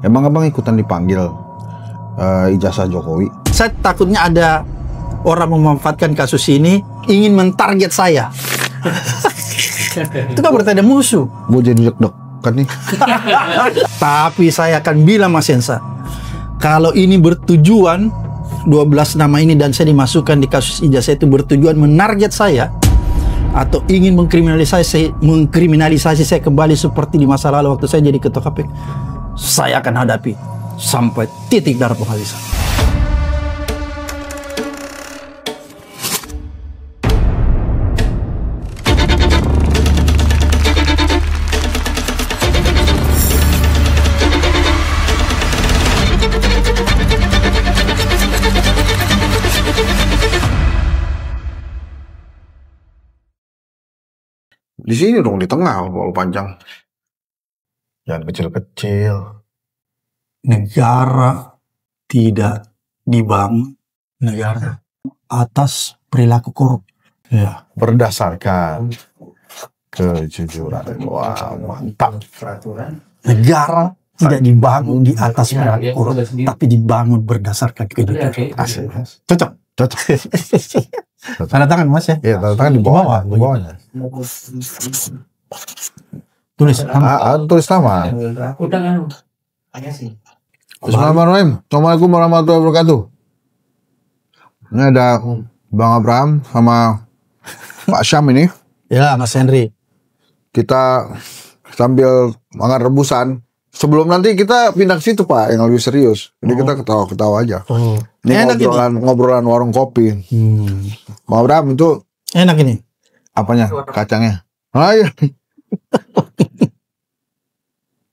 Emang abang ikutan dipanggil ijazah Jokowi? Saya takutnya ada orang memanfaatkan kasus ini ingin mentarget saya. Itu kan berarti ada musuh. Gue jadi deg-degan nih. Tapi saya akan bilang Mas Hensa, kalau ini bertujuan 12 nama ini dan saya dimasukkan di kasus ijazah itu bertujuan menarget saya atau ingin mengkriminalisasi saya kembali seperti di masa lalu waktu saya jadi ketua KPK, saya akan hadapi sampai titik darah penghabisan. Di sini dong, di tengah, kalau panjang. Jangan kecil-kecil. Negara tidak dibangun negara atas perilaku korup. Ya. Berdasarkan kejujuran. Wah, mantap. Negara tidak dibangun di atas perilaku korup, tapi dibangun berdasarkan kejujuran. Asik. Cocok. Cocok. Tanda tangan Mas ya? Iya, tanda tangan di bawah. Di bawahnya. Tulis tulis nama. Udah kan? Tanya sih. Bismillahirrahmanirrahim. Assalamualaikum warahmatullahi wabarakatuh. Ini ada Bang Abraham sama Pak Syam ini. Ya, Mas Henry. Kita sambil makan rebusan. Sebelum nanti kita pindah ke situ Pak, yang lebih serius. Jadi kita ketawa-ketawa aja. Ini ngobrolan warung kopi. Bang Abraham itu enak ini. apanya? Kacangnya. Ah iya.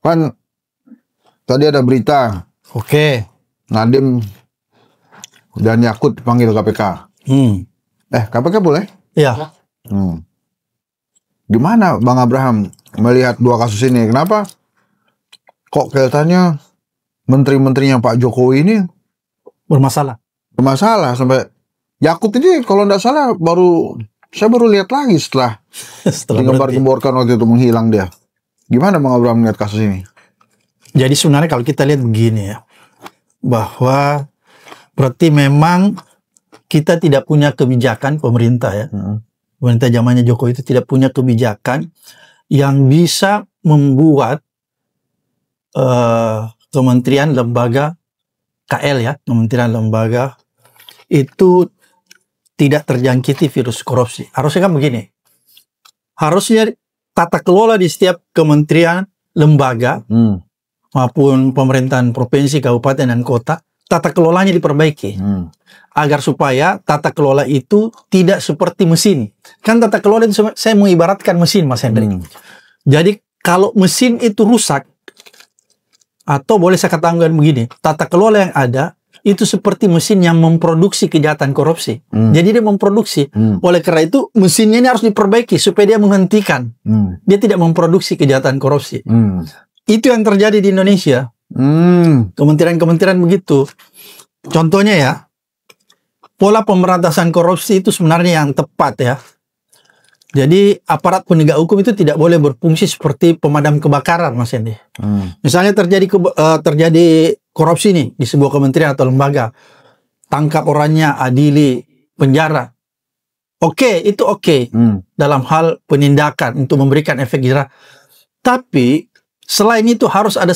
Kan tadi ada berita. Oke. Nadiem dan Yakut dipanggil KPK. KPK boleh? Iya. Gimana Bang Abraham melihat dua kasus ini? Kenapa kok kelihatannya menteri-menterinya Pak Jokowi ini Bermasalah sampai Yakut ini kalau tidak salah saya baru lihat lagi setelah digembar-gemborkan waktu itu menghilang dia. Gimana Bang Abraham melihat kasus ini? Jadi sebenarnya kalau kita lihat begini ya, bahwa berarti memang kita tidak punya kebijakan pemerintah ya. Pemerintah zamannya Jokowi itu tidak punya kebijakan yang bisa membuat kementerian lembaga KL ya, kementerian lembaga itu tidak terjangkiti virus korupsi. Harusnya kan begini. Harusnya tata kelola di setiap kementerian, lembaga, maupun pemerintahan provinsi, kabupaten, dan kota, tata kelolanya diperbaiki. Agar supaya tata kelola itu tidak seperti mesin. Kan tata kelola itu saya mengibaratkan mesin, Mas Hendrik. Jadi kalau mesin itu rusak, atau boleh saya katakan begini, tata kelola yang ada itu seperti mesin yang memproduksi kejahatan korupsi. Jadi dia memproduksi. Oleh karena itu mesinnya ini harus diperbaiki supaya dia menghentikan. Dia tidak memproduksi kejahatan korupsi. Itu yang terjadi di Indonesia. Kementerian-kementerian begitu. Contohnya ya, pola pemberantasan korupsi itu sebenarnya yang tepat ya. Jadi aparat penegak hukum itu tidak boleh berfungsi seperti pemadam kebakaran, Mas Hendy. Misalnya terjadi korupsi nih di sebuah kementerian atau lembaga, tangkap orangnya, adili, penjara. Oke, itu oke. Dalam hal penindakan untuk memberikan efek jerah. Tapi selain itu harus ada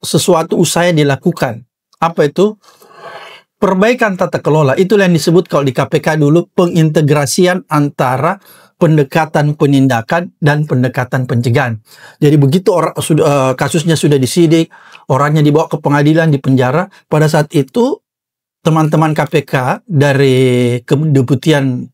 sesuatu usaha yang dilakukan. Apa itu? Perbaikan tata kelola. Itulah yang disebut kalau di KPK dulu pengintegrasian antara pendekatan penindakan dan pendekatan pencegahan. Jadi begitu kasusnya sudah disidik, orangnya dibawa ke pengadilan, di penjara, pada saat itu teman-teman KPK dari Kedeputian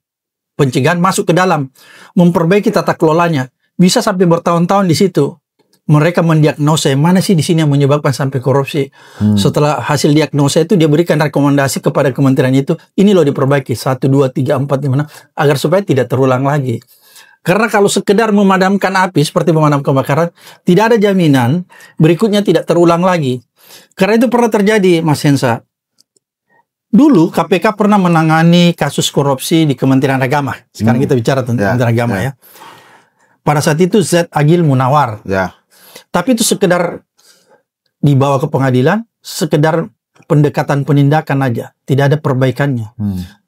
Pencegahan masuk ke dalam, memperbaiki tata kelolanya. Bisa sampai bertahun-tahun di situ. Mereka mendiagnosa mana sih di sini yang menyebabkan sampai korupsi. Setelah hasil diagnosa itu dia berikan rekomendasi kepada kementerian itu, ini loh diperbaiki 1, 2, 3, 4, 5, agar supaya tidak terulang lagi. Karena kalau sekedar memadamkan api seperti pemadam kebakaran, tidak ada jaminan berikutnya tidak terulang lagi. Karena itu pernah terjadi, Mas Hensa. Dulu KPK pernah menangani kasus korupsi di Kementerian Agama. Sekarang kita bicara tentang Kementerian Agama ya. Pada saat itu Z. Agil Munawar. Tapi itu sekedar dibawa ke pengadilan sekedar pendekatan penindakan aja, tidak ada perbaikannya.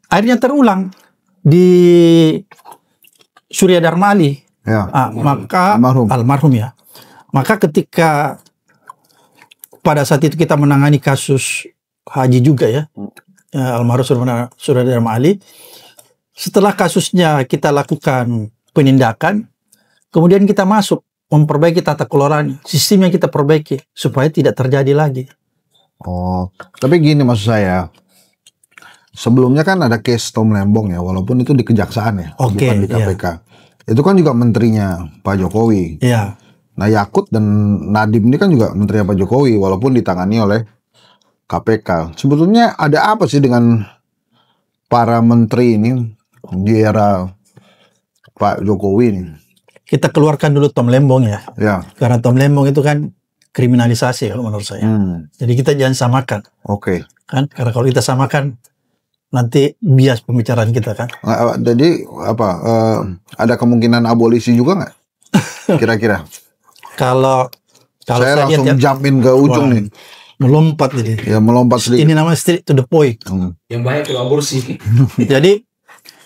Akhirnya terulang di Surya Dharma Ali. Ya. Maka almarhum ya. Maka ketika pada saat itu kita menangani kasus haji juga ya, almarhum Surya Dharma Ali. Setelah kasusnya kita lakukan penindakan, kemudian kita masuk memperbaiki tata kelolanya, sistemnya kita perbaiki supaya tidak terjadi lagi. Oh, tapi gini maksud saya, sebelumnya kan ada case Tom Lembong ya, walaupun itu di kejaksaan ya, bukan di KPK. Itu kan juga menterinya Pak Jokowi. Iya. Nah, Yakut dan Nadiem ini kan juga menteri Pak Jokowi, walaupun ditangani oleh KPK. Sebetulnya ada apa sih dengan para menteri ini di era Pak Jokowi ini? Kita keluarkan dulu Tom Lembong ya. Ya. Karena Tom Lembong itu kan kriminalisasi kalau menurut saya. Jadi kita jangan samakan. Oke. Kan? Karena kalau kita samakan nanti bias pembicaraan kita kan. Jadi apa? Ada kemungkinan abolisi juga nggak? Kira-kira? Kalau saya langsung jumpin ke ujung nih. Melompat jadi. Ya melompat sedikit. Ini namanya straight to the point. Yang banyak itu aborsi. Jadi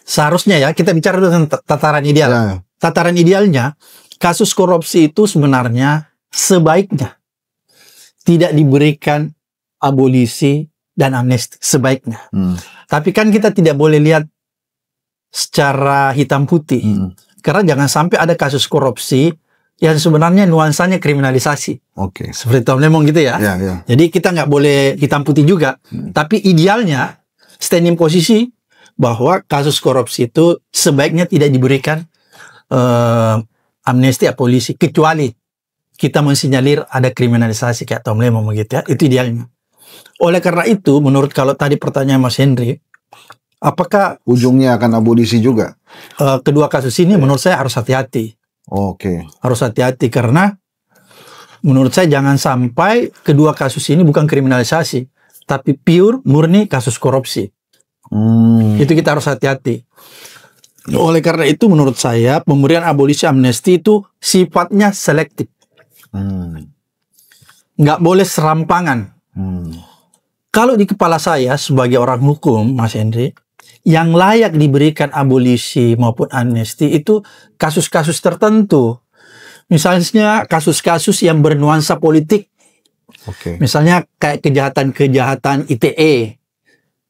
seharusnya ya kita bicara tentang tataran ideal. Ya. Tataran idealnya kasus korupsi itu sebenarnya sebaiknya tidak diberikan abolisi dan amnesti sebaiknya. Tapi kan kita tidak boleh lihat secara hitam putih. Karena jangan sampai ada kasus korupsi yang sebenarnya nuansanya kriminalisasi. Oke. Seperti Tom Lembong gitu ya. Ya. Jadi kita nggak boleh hitam putih juga. Tapi idealnya standing posisi bahwa kasus korupsi itu sebaiknya tidak diberikan amnesti abolisi, kecuali kita mensinyalir ada kriminalisasi kayak Tom Lembong begitu ya. Itu idealnya. Oleh karena itu, menurut kalau tadi pertanyaan Mas Henry, apakah ujungnya akan abolisi juga? Kedua kasus ini menurut saya harus hati-hati. Oke. Harus hati-hati karena menurut saya jangan sampai kedua kasus ini bukan kriminalisasi, tapi pure murni kasus korupsi. Itu kita harus hati-hati. Oleh karena itu menurut saya pemberian abolisi amnesti itu sifatnya selektif. Nggak boleh serampangan. Kalau di kepala saya sebagai orang hukum, Mas Henry, yang layak diberikan abolisi maupun amnesti itu kasus-kasus tertentu. Misalnya kasus-kasus yang bernuansa politik. Misalnya kayak kejahatan-kejahatan ITE.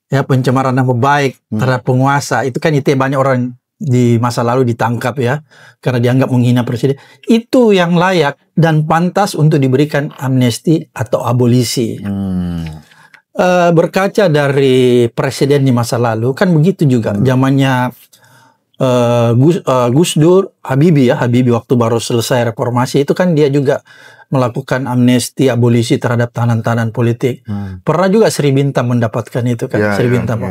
Ya, pencemaran nama baik terhadap penguasa. Itu kan ITE banyak orang di masa lalu ditangkap ya. Karena dianggap menghina presiden. Itu yang layak dan pantas untuk diberikan amnesti atau abolisi. Berkaca dari presiden di masa lalu kan begitu juga. Zamannya Gus Dur, Habibie waktu baru selesai reformasi itu kan dia juga melakukan amnesti abolisi terhadap tahanan-tahanan politik. Pernah juga Sri Bintang mendapatkan itu kan. Sri Bintang.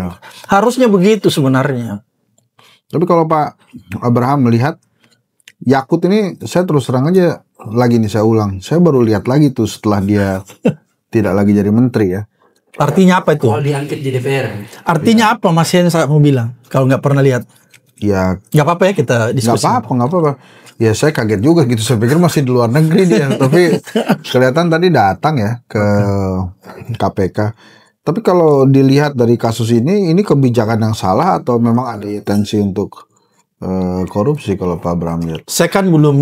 Harusnya begitu sebenarnya. Tapi kalau Pak Abraham melihat Yakut ini, saya terus terang aja lagi nih saya ulang. Saya baru lihat lagi tuh setelah dia tidak lagi jadi menteri ya. Artinya apa itu? Kalau diangkat di DPR. Artinya apa Mas Hen saya mau bilang? Kalau nggak pernah lihat. Ya. Nggak apa-apa ya kita diskusi. Nggak apa-apa. Ya saya kaget juga gitu. Saya pikir masih di luar negeri dia. Tapi kelihatan tadi datang ya ke KPK. Tapi kalau dilihat dari kasus ini kebijakan yang salah atau memang ada intensi untuk korupsi kalau Pak Abraham lihat? Saya kan belum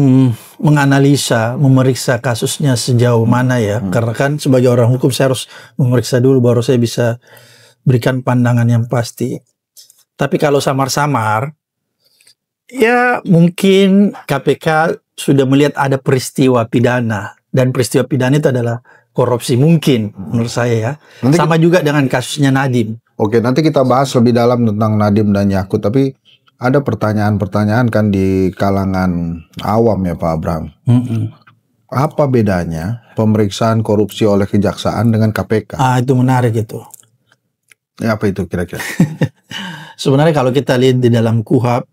menganalisa, memeriksa kasusnya sejauh mana ya. Karena kan sebagai orang hukum saya harus memeriksa dulu baru saya bisa berikan pandangan yang pasti. Tapi kalau samar-samar, ya mungkin KPK sudah melihat ada peristiwa pidana. Dan peristiwa pidana itu adalah korupsi mungkin menurut saya ya. Nanti sama juga dengan kasusnya Nadiem. Oke, nanti kita bahas lebih dalam tentang Nadiem dan Yakut. Tapi ada pertanyaan-pertanyaan kan di kalangan awam ya Pak Abraham. Apa bedanya pemeriksaan korupsi oleh kejaksaan dengan KPK? Itu menarik itu. Ya, apa itu kira-kira? Sebenarnya kalau kita lihat di dalam KUHP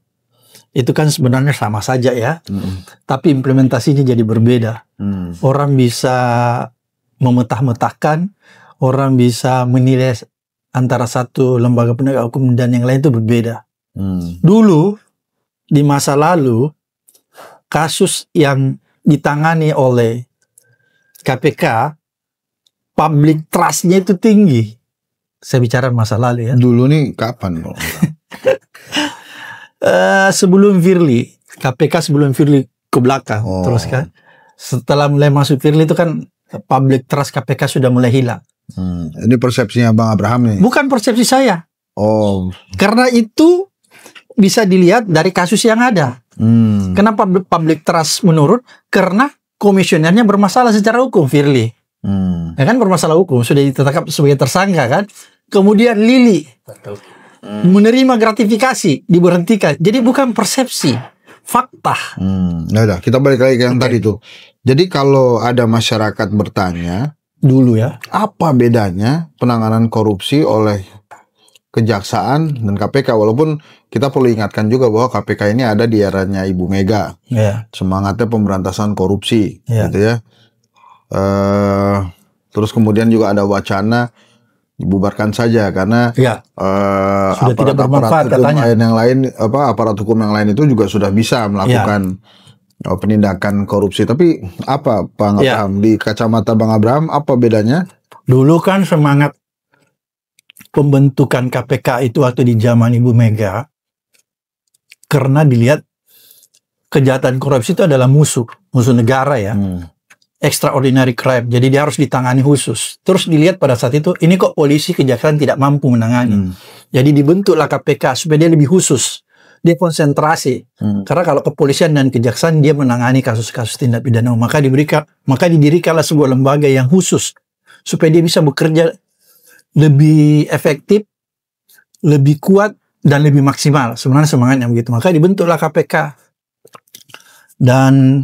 itu kan sebenarnya sama saja ya. Tapi implementasinya jadi berbeda. Orang bisa memetah-metahkan, orang bisa menilai antara satu lembaga penegak hukum dan yang lain itu berbeda. Dulu di masa lalu kasus yang ditangani oleh KPK public trust-nya itu tinggi. Saya bicara masa lalu ya. Dulu nih kapan? Sebelum Firly, KPK sebelum Firly ke belakang, terus kan. Setelah mulai masuk Firly itu kan public trust KPK sudah mulai hilang. Ini persepsinya Bang Abraham nih. Bukan persepsi saya. Karena itu bisa dilihat dari kasus yang ada. Kenapa public trust menurun? Karena komisionernya bermasalah secara hukum, Firly. Ya kan bermasalah hukum, sudah ditetapkan sebagai tersangka kan. Kemudian Lili menerima gratifikasi, diberhentikan. Jadi bukan persepsi, fakta. Ya udah, kita balik lagi ke yang tadi tuh. Jadi kalau ada masyarakat bertanya dulu ya, apa bedanya penanganan korupsi oleh Kejaksaan dan KPK, walaupun kita perlu ingatkan juga bahwa KPK ini ada di eranya Ibu Mega, semangatnya pemberantasan korupsi, gitu ya. Terus kemudian juga ada wacana dibubarkan saja karena sudah tidak bermanfaat katanya. Aparat hukum yang lain itu juga sudah bisa melakukan penindakan korupsi. Tapi apa Bang Abraham, di kacamata Bang Abraham apa bedanya? Dulu kan semangat pembentukan KPK itu waktu di zaman Ibu Mega, karena dilihat kejahatan korupsi itu adalah musuh negara ya, extraordinary crime, jadi dia harus ditangani khusus. Terus dilihat pada saat itu, ini kok polisi kejaksaan tidak mampu menangani, jadi dibentuklah KPK supaya dia lebih khusus, dia konsentrasi. Karena kalau kepolisian dan kejaksaan dia menangani kasus-kasus tindak pidana, maka didirikanlah sebuah lembaga yang khusus supaya dia bisa bekerja lebih efektif, lebih kuat, dan lebih maksimal. Sebenarnya semangatnya begitu. Maka dibentuklah KPK. Dan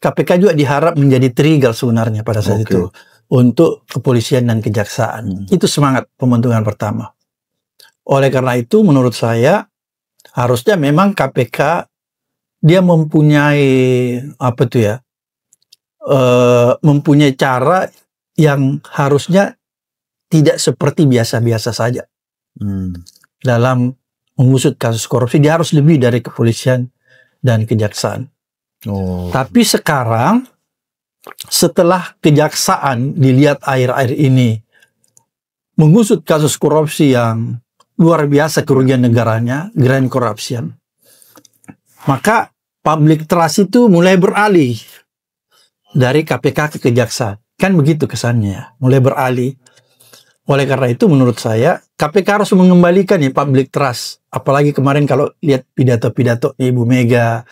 KPK juga diharap menjadi trigger sebenarnya pada saat itu untuk kepolisian dan kejaksaan. Itu semangat pembentukan pertama. Oleh karena itu menurut saya harusnya memang KPK dia mempunyai mempunyai cara yang harusnya tidak seperti biasa-biasa saja dalam mengusut kasus korupsi. Dia harus lebih dari kepolisian dan kejaksaan. Tapi sekarang setelah kejaksaan dilihat akhir-akhir ini mengusut kasus korupsi yang luar biasa kerugian negaranya, grand corruption, maka public trust itu mulai beralih dari KPK ke kejaksaan. Kan begitu kesannya, mulai beralih. Oleh karena itu menurut saya KPK harus mengembalikan public trust. Apalagi kemarin kalau lihat pidato-pidato Ibu Mega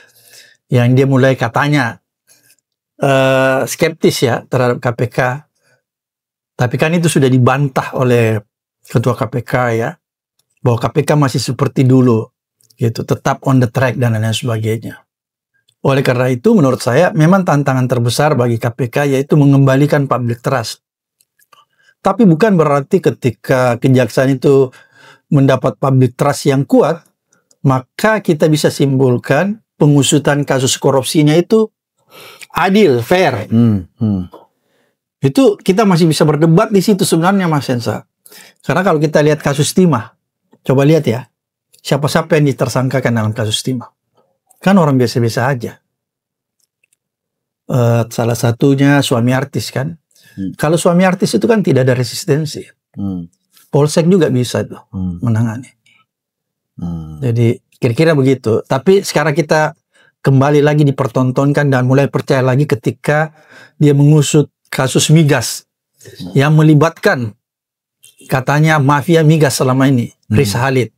yang dia mulai katanya skeptis ya terhadap KPK. Tapi kan itu sudah dibantah oleh Ketua KPK ya, bahwa KPK masih seperti dulu gitu, tetap on the track dan lain sebagainya. Oleh karena itu menurut saya memang tantangan terbesar bagi KPK yaitu mengembalikan public trust. Tapi bukan berarti ketika kejaksaan itu mendapat public trust yang kuat, maka kita bisa simpulkan pengusutan kasus korupsinya itu adil, fair. Itu kita masih bisa berdebat di situ sebenarnya Mas Hensa. Karena kalau kita lihat kasus Timah, coba lihat ya, siapa-siapa yang ditersangkakan dalam kasus Timah. Kan orang biasa-biasa aja. Salah satunya suami artis kan. Kalau suami artis itu kan tidak ada resistensi. Polsek juga bisa tuh menangani. Jadi kira-kira begitu. Tapi sekarang kita kembali lagi dipertontonkan dan mulai percaya lagi ketika dia mengusut kasus migas yang melibatkan katanya mafia migas selama ini, Risa Halid.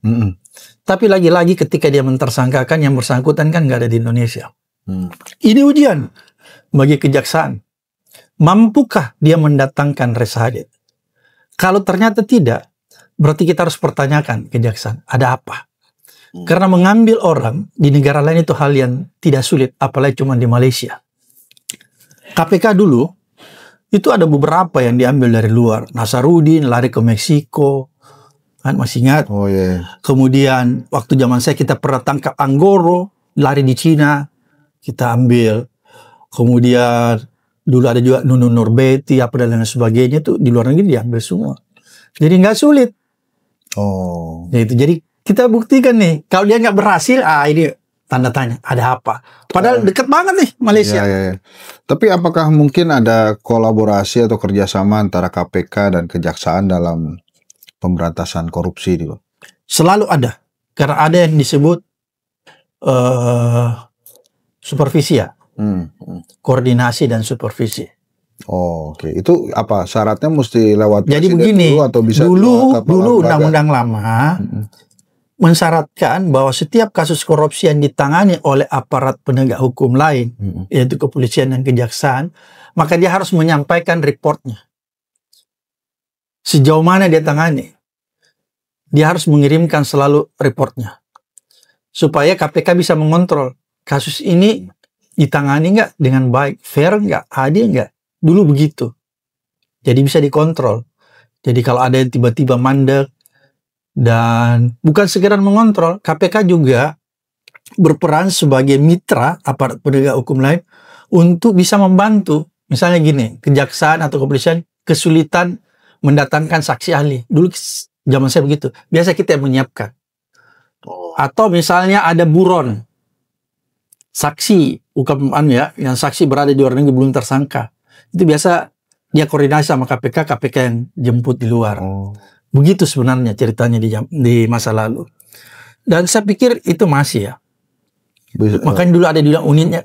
Tapi lagi-lagi ketika dia mentersangkakan yang bersangkutan kan nggak ada di Indonesia. Ini ujian bagi kejaksaan. Mampukah dia mendatangkan Risa Halid? Kalau ternyata tidak, berarti kita harus pertanyakan kejaksaan, ada apa? Karena mengambil orang di negara lain itu hal yang tidak sulit, apalagi cuma di Malaysia. KPK dulu, itu ada beberapa yang diambil dari luar. Nasarudin lari ke Meksiko, kan masih ingat? Kemudian waktu zaman saya kita pernah tangkap Anggoro, lari di Cina, kita ambil. Kemudian dulu ada juga Nunun Nurbeti, apa dan lain sebagainya itu di luar negeri diambil semua. Jadi nggak sulit. Jadi kita buktikan nih, kalau dia nggak berhasil, ini tanda tanya, ada apa? Padahal dekat banget nih Malaysia. Ya. Tapi apakah mungkin ada kolaborasi atau kerjasama antara KPK dan Kejaksaan dalam pemberantasan korupsi ini, Bang? Selalu ada, karena ada yang disebut supervisi ya, koordinasi dan supervisi. Oh, oke. Itu apa syaratnya, mesti lewat Jadi presiden begini, dulu atau bisa dulu lembaga? undang-undang lama mensyaratkan bahwa setiap kasus korupsi yang ditangani oleh aparat penegak hukum lain, yaitu kepolisian dan kejaksaan, maka dia harus menyampaikan reportnya. Sejauh mana dia tangani, dia harus mengirimkan selalu reportnya, supaya KPK bisa mengontrol kasus ini ditangani nggak dengan baik, fair nggak, adil nggak. Dulu begitu. Jadi bisa dikontrol. Jadi kalau ada yang tiba-tiba mandek, dan bukan sekedar mengontrol, KPK juga berperan sebagai mitra aparat penegak hukum lain untuk bisa membantu. Misalnya gini, kejaksaan atau kepolisian kesulitan mendatangkan saksi ahli. Dulu zaman saya begitu. Biasa kita yang menyiapkan. Atau misalnya ada buron saksi, bukan ya, yang saksi berada di luar negeri belum tersangka. Itu biasa dia koordinasi sama KPK, KPK yang jemput di luar. Begitu sebenarnya ceritanya di masa lalu. Dan saya pikir itu masih ya. Makanya dulu ada di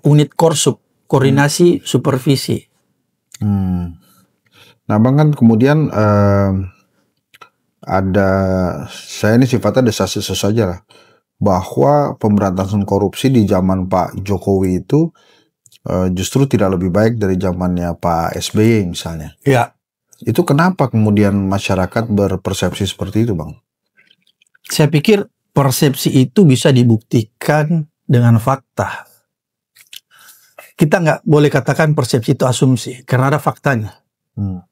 unit Korsup, koordinasi supervisi. Nah, Bang, kan kemudian ada, saya ini sifatnya desas-desus saja lah, bahwa pemberantasan korupsi di zaman Pak Jokowi itu justru tidak lebih baik dari zamannya Pak SBY misalnya. Ya. Itu kenapa kemudian masyarakat berpersepsi seperti itu, Bang? Saya pikir persepsi itu bisa dibuktikan dengan fakta. Kita nggak boleh katakan persepsi itu asumsi, karena ada faktanya.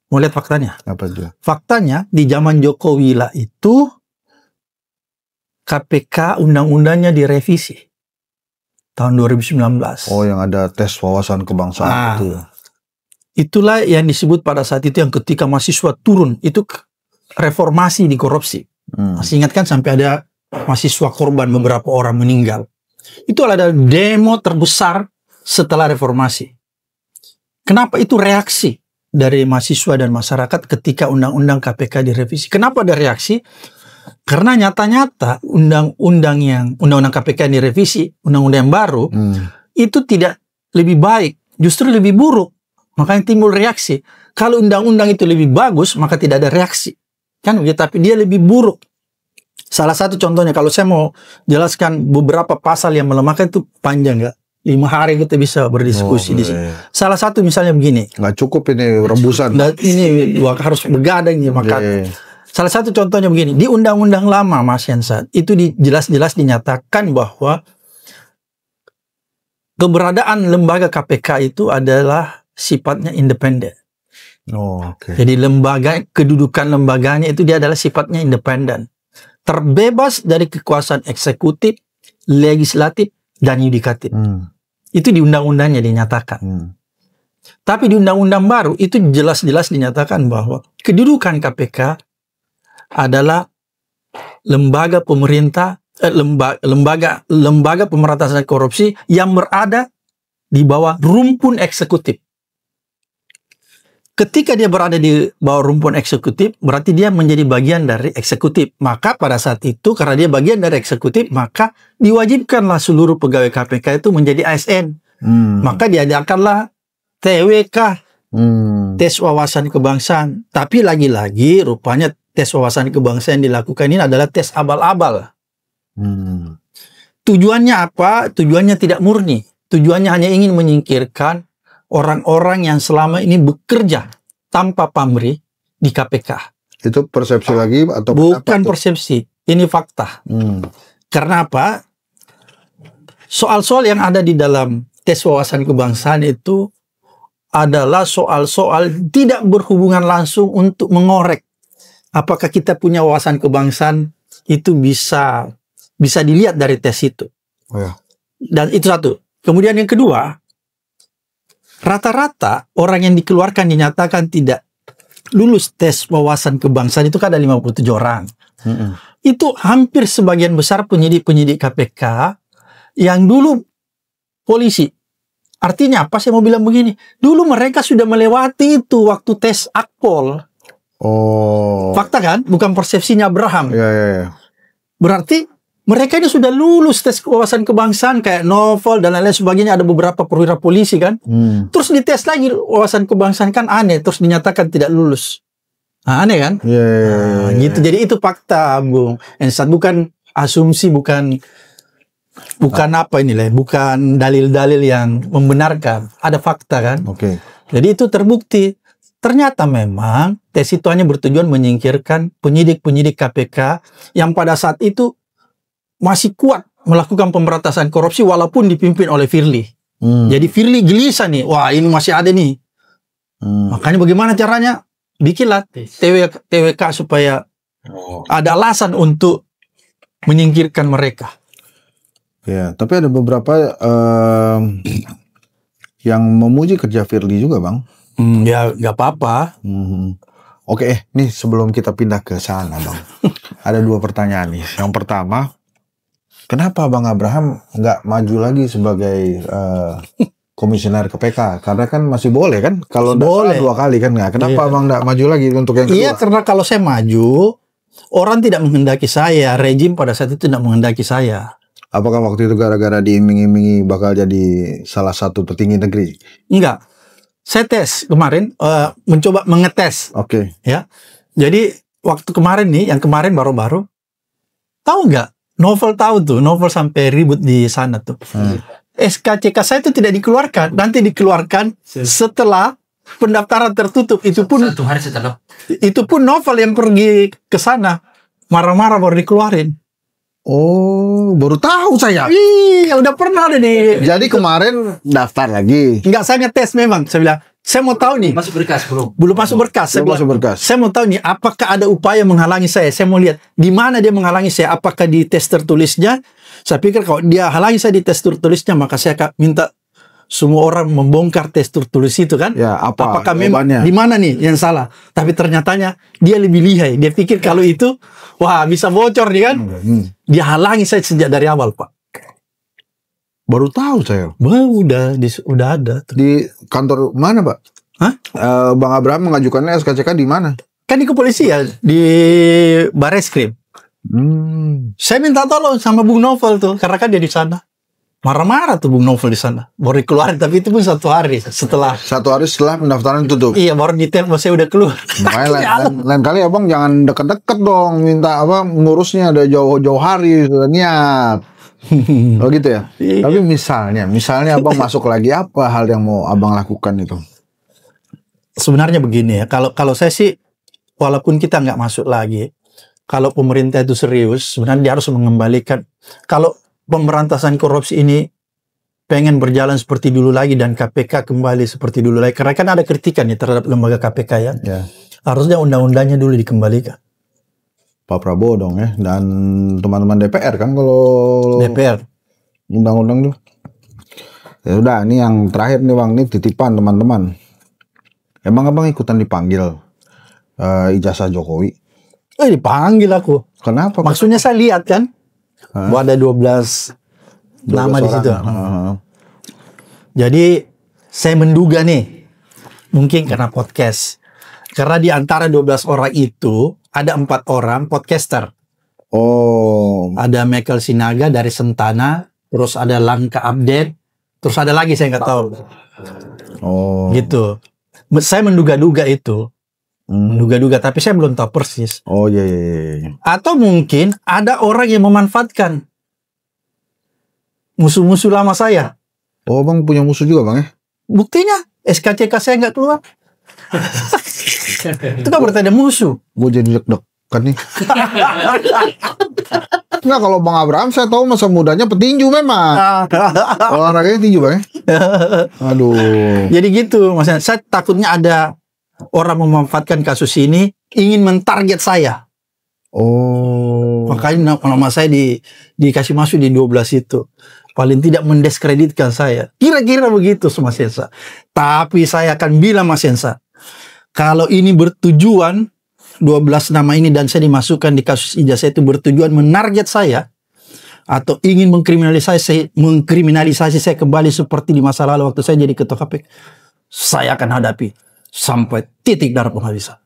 Mau lihat faktanya? Apa itu? Faktanya, di zaman Jokowi lah itu, KPK undang-undangnya direvisi. Tahun 2019. Oh, yang ada tes wawasan kebangsaan itu. Itulah yang disebut pada saat itu, yang ketika mahasiswa turun, itu reformasi di korupsi. Masih ingat kan sampai ada mahasiswa korban, beberapa orang meninggal. Itu adalah demo terbesar setelah reformasi. Kenapa itu reaksi dari mahasiswa dan masyarakat ketika undang-undang KPK direvisi? Kenapa ada reaksi? Karena nyata-nyata undang-undang KPK yang direvisi, undang-undang yang baru, itu tidak lebih baik, justru lebih buruk. Makanya timbul reaksi. Kalau undang-undang itu lebih bagus, maka tidak ada reaksi. Kan begitu, tapi dia lebih buruk. Salah satu contohnya, kalau saya mau jelaskan beberapa pasal yang melemahkan, itu panjang nggak? 5 hari kita bisa berdiskusi di sini. Salah satu misalnya begini. Nggak cukup ini rebusan. Dan ini harus begadang ya, maka. Salah satu contohnya begini, di undang-undang lama Mas Hensat, itu jelas-jelas dinyatakan bahwa keberadaan lembaga KPK itu adalah sifatnya independen. Jadi kedudukan lembaganya itu dia adalah sifatnya independen. Terbebas dari kekuasaan eksekutif, legislatif, dan yudikatif. Itu di undang-undangnya dinyatakan. Tapi di undang-undang baru itu jelas-jelas dinyatakan bahwa kedudukan KPK adalah lembaga pemerintah, lembaga pemberantasan korupsi yang berada di bawah rumpun eksekutif. Ketika dia berada di bawah rumpun eksekutif, berarti dia menjadi bagian dari eksekutif. Maka pada saat itu, karena dia bagian dari eksekutif, maka diwajibkanlah seluruh pegawai KPK itu menjadi ASN. Maka diadakanlah TWK, tes wawasan kebangsaan. Tapi lagi-lagi rupanya tes wawasan kebangsaan yang dilakukan ini adalah tes abal-abal. Tujuannya apa? Tujuannya tidak murni. Tujuannya hanya ingin menyingkirkan orang-orang yang selama ini bekerja tanpa pamrih di KPK. Itu persepsi lagi atau bukan persepsi, ini fakta. Karena apa? Soal-soal yang ada di dalam tes wawasan kebangsaan itu adalah soal-soal tidak berhubungan langsung untuk mengorek apakah kita punya wawasan kebangsaan, itu bisa dilihat dari tes itu. Dan itu satu. Kemudian yang kedua, rata-rata orang yang dikeluarkan dinyatakan tidak lulus tes wawasan kebangsaan itu kan ada 57 orang. Itu hampir sebagian besar penyidik-penyidik KPK yang dulu polisi. Artinya apa? Saya mau bilang begini. Dulu mereka sudah melewati itu waktu tes akpol. Oh. Fakta kan? Bukan persepsinya Abraham. Ya. Berarti mereka ini sudah lulus tes wawasan kebangsaan kayak novel dan lain-lain sebagainya. Ada beberapa perwira polisi kan. Terus dites lagi wawasan kebangsaan kan aneh. Terus dinyatakan tidak lulus. Nah, aneh kan? Gitu. Jadi itu fakta, Bung Ensat. Bukan asumsi, bukan apa ini lah, bukan dalil-dalil yang membenarkan. Ada fakta kan? Oke. Jadi itu terbukti. Ternyata memang tes itu hanya bertujuan menyingkirkan penyidik-penyidik KPK yang pada saat itu masih kuat melakukan pemberantasan korupsi walaupun dipimpin oleh Firly. Jadi Firly gelisah nih, wah ini masih ada nih. Makanya bagaimana caranya? Bikinlah TWK supaya ada alasan untuk menyingkirkan mereka. Ya, tapi ada beberapa yang memuji kerja Firly juga, Bang. Ya, nggak apa-apa. Oke, nih sebelum kita pindah ke sana, Bang. Ada 2 pertanyaan nih. Yang pertama, kenapa Bang Abraham nggak maju lagi sebagai komisioner KPK? Karena kan masih boleh kan? Kalau boleh 2 kali kan nggak? Kenapa Bang nggak maju lagi untuk yang kedua? Iya, karena kalau saya maju, orang tidak menghendaki saya. Rejim pada saat itu tidak menghendaki saya. Apakah waktu itu gara-gara diiming-imingi bakal jadi salah satu petinggi negeri? Enggak. Saya tes kemarin, mencoba mengetes. Oke. Ya. Jadi waktu kemarin nih, yang kemarin baru-baru, tahu nggak? Novel tahu tuh, Novel sampai ribut di sana tuh. SKCK saya itu tidak dikeluarkan, nanti dikeluarkan setelah pendaftaran tertutup. Itu pun 1 hari setelah. Itu pun Novel yang pergi ke sana, marah-marah baru dikeluarin. Oh, baru tahu saya. Iya, udah pernah ada nih. Jadi kemarin daftar lagi. Enggak, saya ngetes memang. Saya bilang, saya mau tahu nih. Masuk berkas belum? Belum masuk berkas. Belum masuk berkas. Saya mau tahu nih, apakah ada upaya menghalangi saya? Saya mau lihat di mana dia menghalangi saya. Apakah di tes tertulisnya? Saya pikir kalau dia halangi saya di tes tertulisnya, maka saya akan minta semua orang membongkar tes tertulis itu kan? Ya, apakah memang di mana nih yang salah? Tapi ternyatanya dia lebih lihai. Dia pikir kalau itu, wah bisa bocor nih kan? Dia halangi saya sejak dari awal, Pak. Baru tahu saya. Wah, udah ada. Di kantor mana, Pak? Hah? Bang Abraham mengajukannya SKCK di mana? Kan di kepolisian, di Bareskrim. Saya minta tolong sama Bung Novel tuh, karena kan dia di sana. Marah-marah tuh Bung Novel di sana. Baru dikeluarin, tapi itu pun 1 hari setelah. 1 hari setelah pendaftaran tutup. Iya, baru ditelepon saya udah keluar. Makanya lain kali abang jangan deket-deket dong, minta apa ngurusnya ada jauh-jauh hari sudah niat. Oh gitu ya. Tapi misalnya abang masuk lagi, apa hal yang mau abang lakukan itu? Sebenarnya begini ya, kalau saya sih, walaupun kita nggak masuk lagi, kalau pemerintah itu serius, sebenarnya dia harus mengembalikan. Kalau pemberantasan korupsi ini pengen berjalan seperti dulu lagi dan KPK kembali seperti dulu lagi, karena kan ada kritikan ya terhadap lembaga KPK ya. Harusnya undang-undangnya dulu dikembalikan. Pak Prabowo dong ya, dan teman-teman DPR kan kalau DPR undang-undang tuh. Ya udah, ini yang terakhir nih Bang, ini titipan teman-teman. Emang abang ikutan dipanggil ijazah Jokowi? Dipanggil aku. Kenapa? Maksudnya saya lihat kan, ada 12 nama di situ. Jadi saya menduga nih, mungkin karena podcast. Karena di antara 12 orang itu ada 4 orang podcaster. Ada Michael Sinaga dari Sentana, terus ada Langka Update, terus ada lagi saya nggak tahu. Gitu. Saya menduga-duga itu. Menduga-duga, tapi saya belum tahu persis. Iya. Atau mungkin ada orang yang memanfaatkan musuh-musuh lama saya. Bang punya musuh juga Bang ya? Buktinya SKCK saya nggak keluar. Itu kan berarti ada musuh. Gue jadi deg-degan nih. Nah kalau Bang Abraham saya tahu masa mudanya petinju memang. Olahraganya tinju Bang ya? Aduh. Jadi gitu, maksudnya saya takutnya ada orang memanfaatkan kasus ini ingin mentarget saya. Makanya nama saya dikasih masuk di 12 itu. Paling tidak mendiskreditkan saya. Kira-kira begitu Mas Hensa. Tapi saya akan bilang Mas Hensa, kalau ini bertujuan 12 nama ini dan saya dimasukkan di kasus ijazah itu bertujuan menarget saya, atau ingin mengkriminalisasi saya kembali seperti di masa lalu waktu saya jadi ketua KPK, saya akan hadapi sampai titik darah penghabisan.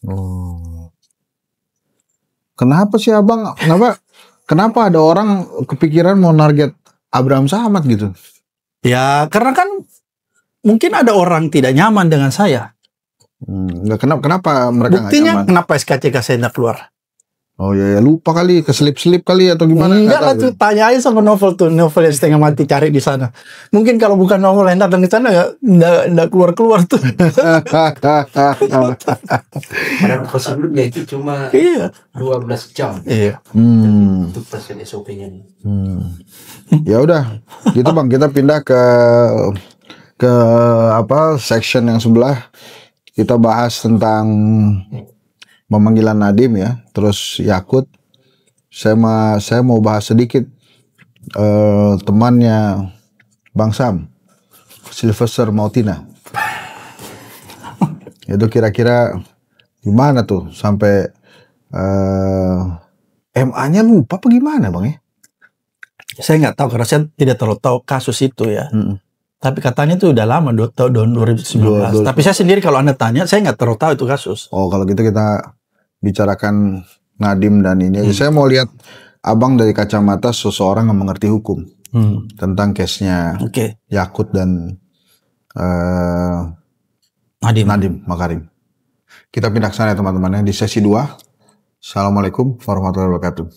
Oh. Kenapa sih abang? Kenapa ada orang kepikiran mau target Abraham Samad gitu? Ya karena kan mungkin ada orang tidak nyaman dengan saya. Kenapa mereka nggak nyaman? Buktinya kenapa SKCK saya tidak keluar? Oh ya, lupa kali, keselip-selip kali atau gimana? Enggak lah tuh, tanya aja sama novel yang setengah mati cari di sana. Mungkin kalau bukan novel yang datang ke sana nggak keluar tuh. Padahal prosedurnya itu cuma 12 jam. Iya. Untuk proses SOP-nya. Ya udah, gitu bang, kita pindah ke section yang sebelah. Kita bahas tentang pemanggilan Nadiem ya, terus Yakut. Saya mau bahas sedikit temannya Bang Sam, Sylvester Mautina. Itu kira-kira gimana tuh sampai MA-nya lupa apa gimana bang ya? Saya nggak tahu karena saya tidak terlalu tahu kasus itu ya. Tapi katanya itu udah lama, tahun 2019. Tapi saya sendiri kalau Anda tanya, saya nggak terlalu tahu itu kasus. Oh, kalau gitu kita bicarakan Nadiem dan ini. Saya mau lihat abang dari kacamata seseorang yang mengerti hukum tentang case-nya Yakut dan Nadiem Makarim. Kita pindah ke sana ya teman-teman ya, di sesi 2. Assalamualaikum warahmatullahi wabarakatuh.